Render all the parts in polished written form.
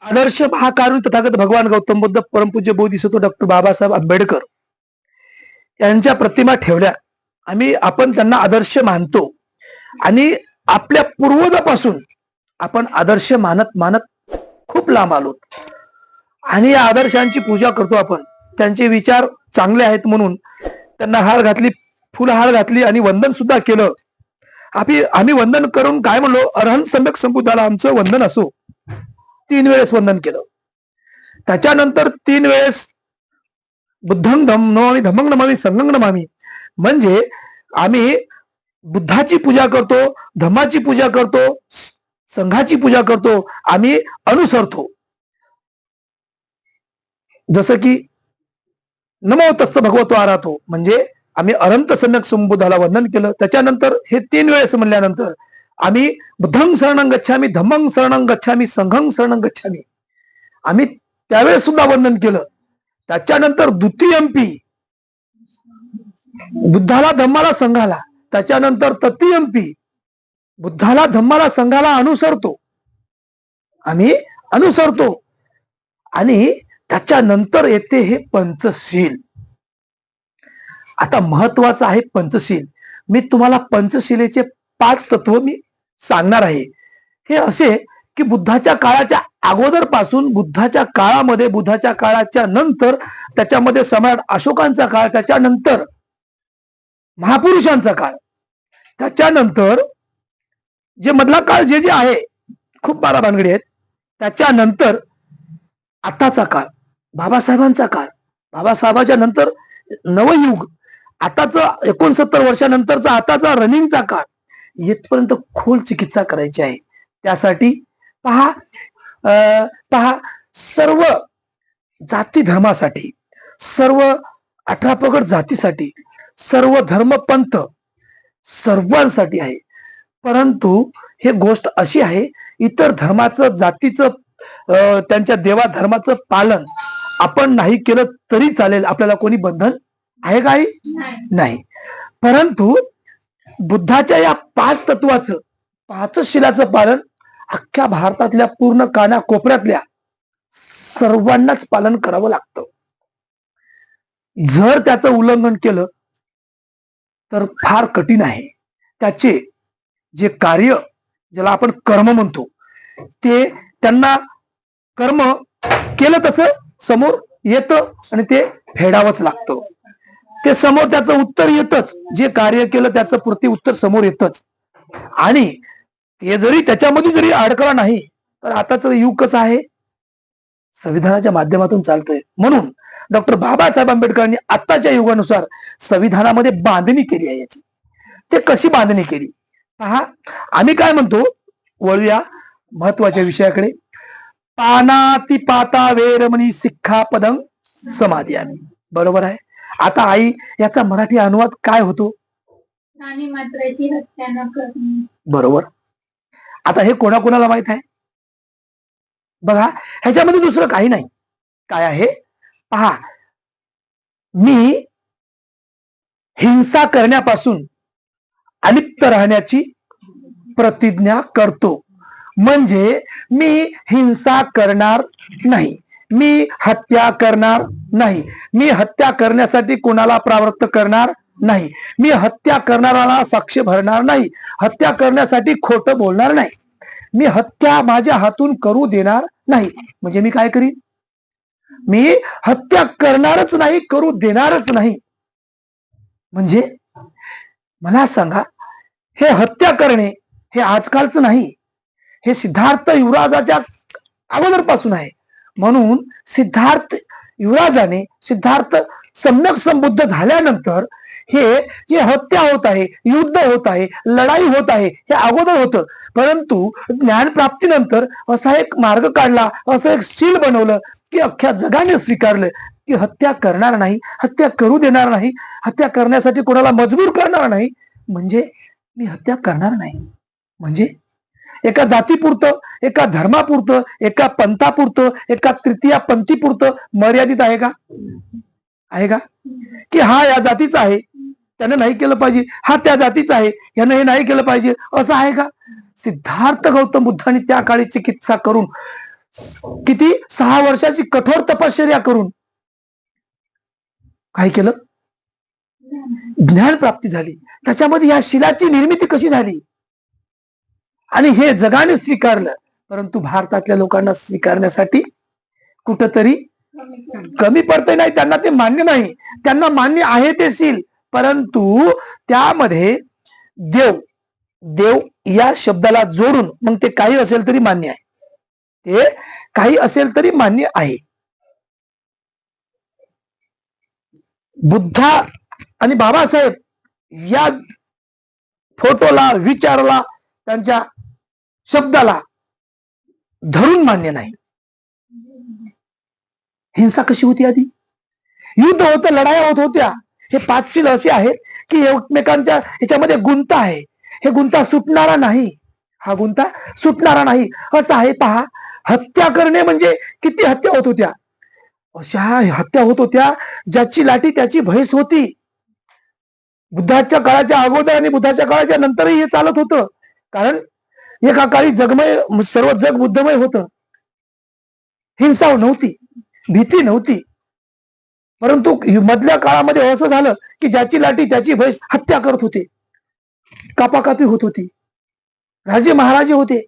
आदर्श महाकारुण तथागत भगवान गौतम बुद्ध परमपूज्य बोधिसत्व डॉक्टर बाबासाहेब आंबेडकर यांच्या प्रतिमा ठेवल्या. आपण त्यांना आदर्श मानतो आणि आपल्या पूर्वजापासून आपण आदर्श मानत मानत खूप लांब आलो आणि या आदर्शांची पूजा करतो. आपण त्यांचे विचार चांगले आहेत म्हणून त्यांना हार घातली, फुलहार घातली आणि वंदन सुद्धा केलं. आम्ही वंदन करून काय म्हणलो, अरहंत सम्यक संबुद्धाला आमचं वंदन असो. 3 वेळेस वंदन केलं. त्याच्यानंतर 3 वेळेस बुद्धं नमामि, धम्मं नमामि, संघं नमामि. म्हणजे आम्ही बुद्धाची पूजा करतो, धम्माची पूजा करतो, संघाची पूजा करतो, आम्ही अनुसरतो. जसं की नमो तस्स भगवतो आरातो, म्हणजे आम्ही अरहंत सम्यक संबुद्धाला वंदन केलं. त्याच्यानंतर हे 3 वेळेस म्हणल्यानंतर आम्ही बुद्धं शरणं गच्छामि, धम्मं शरणं गच्छामि, संघं शरणं गच्छामि, आम्ही त्यावेळेस सुद्धा वंदन केलं. त्याच्यानंतर द्वितीयंपी बुद्धाला, धम्माला, संघाला. त्याच्यानंतर तृतीयंपी बुद्धाला, धम्माला, संघाला अनुसरतो, आम्ही अनुसरतो. आणि त्याच्यानंतर येते हे पंचशील. आता महत्वाचं आहे पंचशील. मी तुम्हाला पंचशिलेचे 5 तत्व मी सांगणार आहे. हे असे की बुद्धाच्या काळाच्या अगोदर पासून बुद्धाच्या काळामध्ये, बुद्धाच्या काळाच्या नंतर, त्याच्यामध्ये सम्राट अशोकांचा काळ, त्याच्यानंतर महापुरुषांचा काळ, त्याच्यानंतर जे मधला काळ जे जे आहे खूप 12 भानगडी आहेत. त्याच्यानंतर आताचा काळ, बाबासाहेबांचा काळ, बाबासाहेबांच्या नंतर नवयुग, आताच 69 वर्षानंतरचा आताचा रनिंगचा काळ, येथपर्यंत खोल चिकित्सा करायची आहे. त्यासाठी पहा सर्व जाती धर्मासाठी, सर्व 18 पगड जातीसाठी, सर्व धर्मपंथ सर्वांसाठी आहे. परंतु हे गोष्ट अशी आहे, इतर धर्माचं, जातीचं, त्यांच्या देवा धर्माचं पालन आपण नाही केलं तरी चालेल. आपल्याला कोणी बंधन आहे काही नाही. परंतु बुद्धाच्या या 5 तत्वाचं, 5 शिलाचं पालन अख्ख्या भारतातल्या पूर्ण काना कोपऱ्यातल्या सर्वांनाच पालन करावं लागतं. जर त्याचं उल्लंघन केलं तर फार कठीण आहे. त्याचे जे कार्य, ज्याला आपण कर्म म्हणतो, ते त्यांना कर्म केलं तसं समोर येतं आणि ते फेडावंच लागतं. ते समोर त्याचं उत्तर येतच. जे कार्य केलं त्याचं प्रति उत्तर समोर येतच. आणि ते जरी त्याच्यामध्ये जरी अडकला नाही तर आताच युग कसं आहे, संविधानाच्या माध्यमातून चालतोय. म्हणून डॉक्टर बाबासाहेब आंबेडकरांनी आताच्या युगानुसार संविधानामध्ये बांधणी केली आहे. याची ते कशी बांधणी केली पहा. आम्ही काय म्हणतो, वळूया महत्वाच्या विषयाकडे. पानातिपाता वेरमणी सिक्खापदं समादियामि. बरोबर आहे. आता आई, याचा मराठी अनुवाद काय होतो? मात्राची हत्या न करणे. बरोबर. आता हे कोणाकोणाला माहित आहे बघा. ह्याच्यामध्ये दुसरं काही नाही. काय आहे पहा. मी हिंसा करण्यापासून अलिप्त राहण्याची प्रतिज्ञा करतो. म्हणजे मी हिंसा करणार नाही, मी हत्या करणार नाही, मी हत्या करण्यासाठी कोणाला प्रवृत्त करणार नाही, मी हत्या करणाऱ्याला साक्ष भरणार नाही, हत्या करण्यासाठी खोटं बोलणार नाही, मी हत्या माझ्या हातून करू देणार नाही. म्हणजे मी काय करीन, मी हत्या करणारच नाही, करू देणारच नाही. म्हणजे मला सांगा, हे हत्या करणे हे आजकालचं नाही, हे सिद्धार्थ युवराजाच्या अगोदरपासून आहे. म्हणून सिद्धार्थ युवराजाने, सिद्धार्थ सम्यक संबुद्ध झाल्यानंतर हे जे हत्या होत आहे, युद्ध होत आहे, लढाई होत आहे, हे अगोदर होतं. परंतु ज्ञान प्राप्तीनंतर असा एक मार्ग काढला, असं एक शील बनवलं की अख्ख्या जगाने स्वीकारलं की हत्या करणार नाही, हत्या करू देणार नाही, हत्या करण्यासाठी कोणाला मजबूर करणार नाही. म्हणजे मी हत्या करणार नाही. म्हणजे एका जातीपुरतं, एका धर्मापुरतं, एका पंथापुरतं, एका तृतीय पंथीपुरतं मर्यादित आहे का? आहे का? की हा या जातीचा आहे, त्यानं नाही केलं पाहिजे, हा त्या जातीचा आहे, यानं हे नाही केलं पाहिजे, असं आहे का? सिद्धार्थ गौतम बुद्धांनी त्या काळी चिकित्सा करून किती 6 वर्षाची कठोर तपश्चर्या करून काय केलं? ज्ञान प्राप्ती झाली. त्याच्यामध्ये या शिलाची निर्मिती कशी झाली आणि हे जगाने स्वीकारलं. परंतु भारतातल्या लोकांना स्वीकारण्यासाठी कुठंतरी कमी पडतंय. नाही, त्यांना ते मान्य नाही. त्यांना मान्य आहे ते शील, परंतु त्यामध्ये देव देव या शब्दाला जोडून मग ते काही असेल तरी मान्य आहे. ते काही असेल तरी मान्य आहे. बुद्धा आणि बाबासाहेब या फोटोला, विचाराला, त्यांच्या शब्दाला धरून मान्य नाही. हिंसा कशी होती आधी? युद्ध होतं, लढाया होत होत्या. हे 5 शील असे आहेत की एकमेकांच्या ह्याच्यामध्ये गुंता आहे. हे गुंता सुटणारा नाही. हा गुंता सुटणारा नाही. असं आहे पहा, हत्या करणे म्हणजे किती हत्या होत होत्या. अशा हत्या होत होत्या ज्याची लाठी त्याची म्हैस होती. बुद्धाच्या काळाच्या अगोदर आणि बुद्धाच्या काळाच्या नंतरही हे चालत होतं. कारण एका काळी जगमय, सर्व जग बुद्धमय होतं. हिंसा नव्हती, भीती नव्हती. परंतु मधल्या काळामध्ये असं झालं की ज्याची लाठी त्याची म्हैस हत्या करत होते. कापाकापी होत होती. राजे महाराजे होते,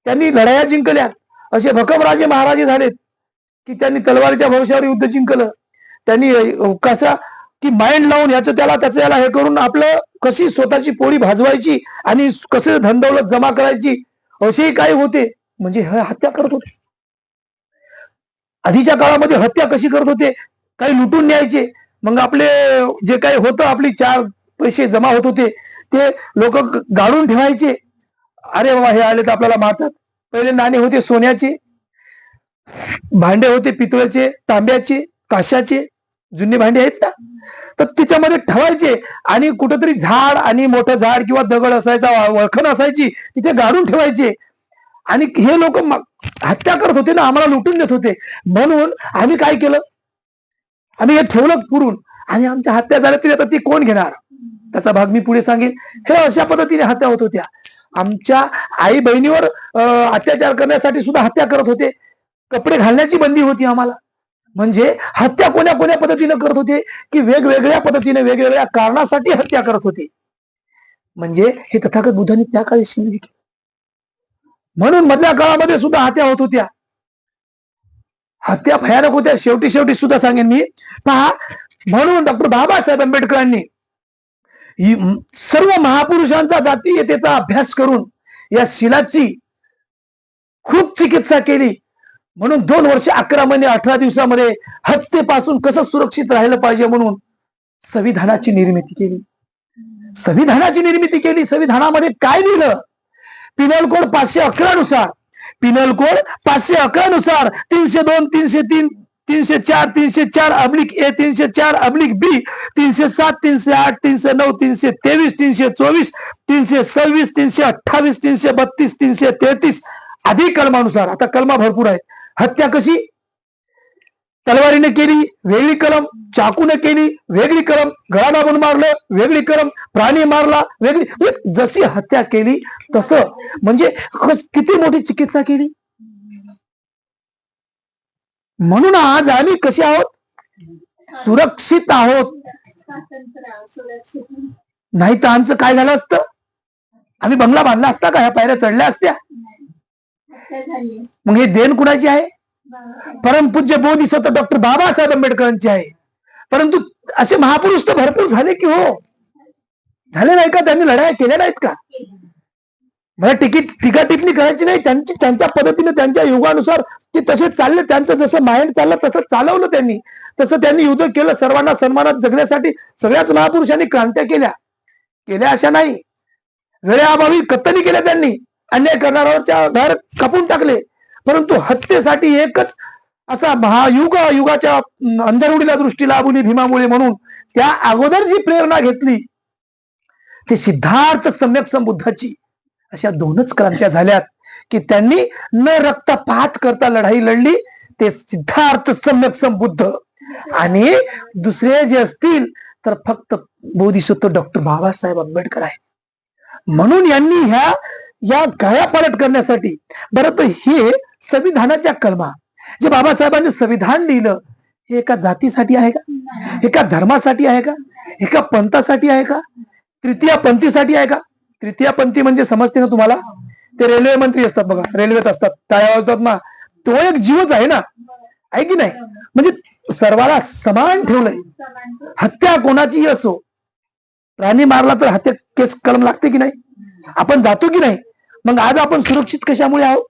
त्यांनी लढाया जिंकल्या. असे भकम राजे महाराजे झालेत की त्यांनी तलवारीच्या भरोश्यावर युद्ध जिंकलं. त्यांनी कसा की माइंड लावून याचं त्याला हे करून आपलं कशी स्वतःची पोळी भाजवायची आणि कसे धनदौलत जमा करायची असेही काही होते. म्हणजे हत्या करत होते. आधीच्या काळामध्ये हत्या कशी करत होते? काही लुटून न्यायचे, मग आपले जे काही होतं, आपली 4 पैसे जमा होत होते ते लोक गाडून ठेवायचे. अरे बाबा, हे आले तर आपल्याला मारतात. पहिले नाणे होते सोन्याचे, भांडे होते पितळेचे, तांब्याचे, काशाचे, जुने भांडे आहेत ना, तर त्याच्यामध्ये ठेवायचे आणि कुठंतरी झाड आणि मोठं झाड किंवा दगड असायचा, वळखण असायची, तिथे गाडून ठेवायचे. आणि हे लोक हत्या करत होते ना, आम्हाला लुटून देत होते. म्हणून आम्ही काय केलं, आम्ही हे ठेवलं पुरून आणि आमच्या हत्या झाल्या तरी आता ती कोण घेणार? त्याचा भाग मी पुढे सांगेन. हे अशा पद्धतीने हत्या होत होत्या. आमच्या आई बहिणीवर अत्याचार करण्यासाठी सुद्धा हत्या करत होते. कपडे घालण्याची बंदी होती आम्हाला. म्हणजे हत्या कोण्या पद्धतीने करत होते की वेगवेगळ्या पद्धतीने, वेगवेगळ्या कारणासाठी हत्या करत होते. म्हणजे हे तथागत बुद्धांनी त्या काळी शिकले. म्हणून मधल्या काळामध्ये सुद्धा हत्या होत होत्या. हत्या भयानक होत्या. शेवटी सुद्धा सांगेन मी, पहा, म्हणून डॉक्टर बाबासाहेब आंबेडकरांनी सर्व महापुरुषांचा जातीयतेचा अभ्यास करून या शिलाची खूप चिकित्सा केली. म्हणून 2 वर्ष 11 महिने 18 दिवसामध्ये हत्येपासून कसं सुरक्षित राहिलं पाहिजे म्हणून संविधानाची निर्मिती केली. संविधानामध्ये काय लिहिलं? पिनल कोड 511 नुसार, 302, 303, 304, 304/A, 304/B, 307, 308, 309, 323, 324, 326, 328, 332, 333 आदी कलमानुसार. आता कलमा भरपूर आहेत. हत्या कशी? तलवारीने केली, वेगळी कलम. चाकूने केली, वेगळी कलम. गळा दाबून मारलं, वेगळी कलम. प्राणी मारला, वेगळी. जशी हत्या केली तसं. म्हणजे किती मोठी चिकित्सा केली. म्हणून आज आम्ही कसे आहोत? सुरक्षित आहोत. नाही तर आमचं काय झालं असतं? आम्ही बंगला बांधला असता का? ह्या पायऱ्या चढल्या असत्या? मग हे देण कुणाची आहे? परमपूज्य बोधिसत्व डॉक्टर बाबासाहेब आंबेडकरांची आहे. परंतु असे महापुरुष तर भरपूर झाले की हो, झाले नाही का? त्यांनी लढाया केल्या नाहीत का? मला टीका टिप्पणी करायची नाही. त्यांच्या पद्धतीने, त्यांच्या युगानुसार ते तसे चालले. त्यांचं जसं माइंड चाललं तसं चालवलं त्यांनी. तसं त्यांनी युद्ध केलं. सर्वांना सन्मानात जगण्यासाठी सगळ्याच महापुरुषांनी क्रांत्या केल्या अशा नाही. वेळेअभावी कत्तली केल्या त्यांनी. अन्याय करणाऱ्याच्या घर कापून टाकले. परंतु हत्येसाठी एकच असा युगाच्या अंधरुडीला दृष्टी लाभुनी भीमामुळे म्हणून त्या अगोदर जी प्रेरणा घेतली ते सिद्धार्थ सम्यक संबुद्धाची. अशा 2च क्रांत्या झाल्यात की त्यांनी न रक्तपात करता लढाई लढली. ते सिद्धार्थ सम्यक संबुद्ध. आणि दुसरे जे असतील तर फक्त बोधिसत्व डॉक्टर बाबासाहेब आंबेडकर आहेत. म्हणून यांनी या गायापालट करण्यासाठी, बरं तर हे संविधानाच्या कलमा जे बाबासाहेबांनी संविधान लिहिलं हे एका जातीसाठी आहे का, एका धर्मासाठी आहे का, एका पंथासाठी आहे का, तृतीय पंथीसाठी आहे का? तृतीय पंथी म्हणजे समजते ना तुम्हाला, ते रेल्वे मंत्री असतात बघा, रेल्वेत असतात, टाळ्या वाजतात ना, तो एक जीवच आहे ना, आहे की नाही? म्हणजे सर्वाला समान ठेवलंय. हत्या कोणाचीही असो, प्राणी मारला तर हत्या केस कलम लागते की नाही? आपण जातो की नाही? मग आज आपण सुरक्षित कशामुळे आहोत?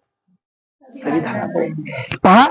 संविधानामुळे. पहा,